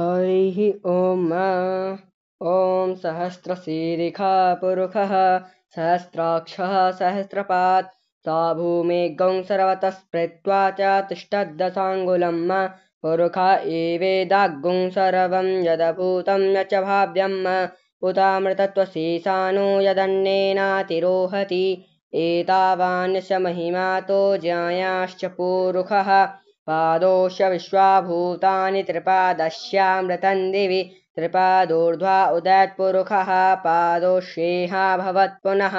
हरिः ॐ ॐ सहस्रशीरिखा पुरुषः सहस्राक्षः सहस्रपात् सा भूमिगं सर्वतः स्मृत्वा च तिष्ठद्दशाङ्गुलम् पुरुष एवेदाग्गुं सर्वं यदभूतं यच्च भाव्यम् उतामृतत्वशेषानो यदन्नेनातिरोहति एतावान्यस्य महिमातो ज्ञायाश्च पुरुषः पादोश्च विश्वाभूतानि त्रिपादस्यामृतं दिवि त्रिपादोर्ध्वा उदयत्पुरुषः पादोष्येहा भवत् पुनः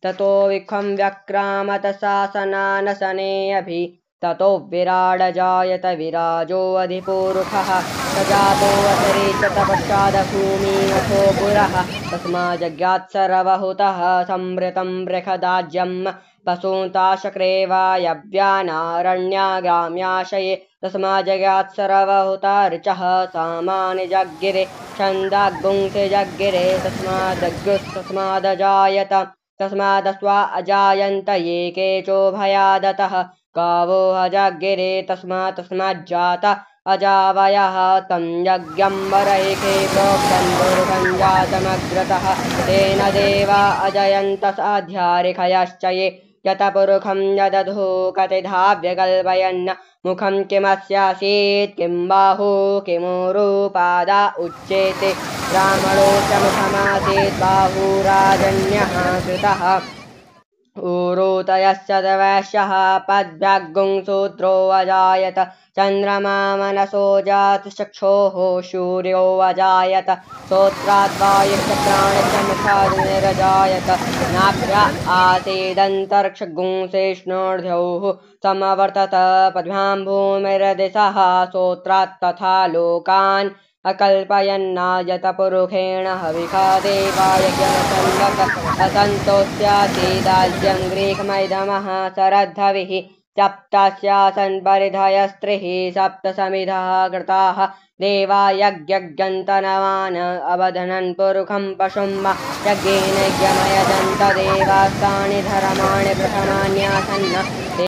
ततो विखं व्यक्रामत शासनानशनेऽभि ततो विराड जायत विराजोऽधिपुरुषः स जातोऽसरे च तपश्चादभूमिमथो पुरः तस्माज्जगात् सर्वहुतः संवृतं बृहदाज्यम् पशून्ताशक्रेवायव्यानारण्यागाम्याशये तस्माज्जगात् सर्वहुता ऋचः सामानि जग्गिरे छन्दाग्गुंसि जग्गिरे तस्मादजायत तस्मादस्वा अजायन्त ये केचोभयादतः गावो अजग्गिरे तस्माज्जात अजावयः तं यज्ञं वरैके प्रोक्तं पुरुषं जातमग्रतः तेन देवा अजयन्त साध्यारिखयश्च ये यतपुरुषं यदधो कतिधा व्यकल्पयन् मुखं किमस्यासीत् किं बाहु किमुरुपादा उच्येते ब्राह्मणो च मुखमासीत् बाहुराजन्यः कृतः ऊरुतयश्च वैश्यः पद्भ्यग्गुं शूद्रो अजायत चन्द्रमा मनसो जातचक्षोः सूर्यो अजायत श्रोत्राद्वायुश्च प्राणश्च मुखाद्निरजायत नाभ्या आसीदन्तरिक्षगुंसेष्णोर्ध्योः समवर्तत पद्भ्यां भूमिरदिशः श्रोत्रात् तथा लोकान् अकल्पयन्नायत पुरुषेण हविषा देवायज्ञमसन्वक असन्तोष्यासीदाज्यं ग्रीकमैदमः शरद्धविः सप्तस्यासन् परिधयस्त्रिः सप्तसमिधः कृताः देवा यज्ञन्तनवान् अवधनन् पुरुषं पशुं यज्ञेन यज्ञमयजन्त देवास्तानि धर्माणि प्रथमान्यासन्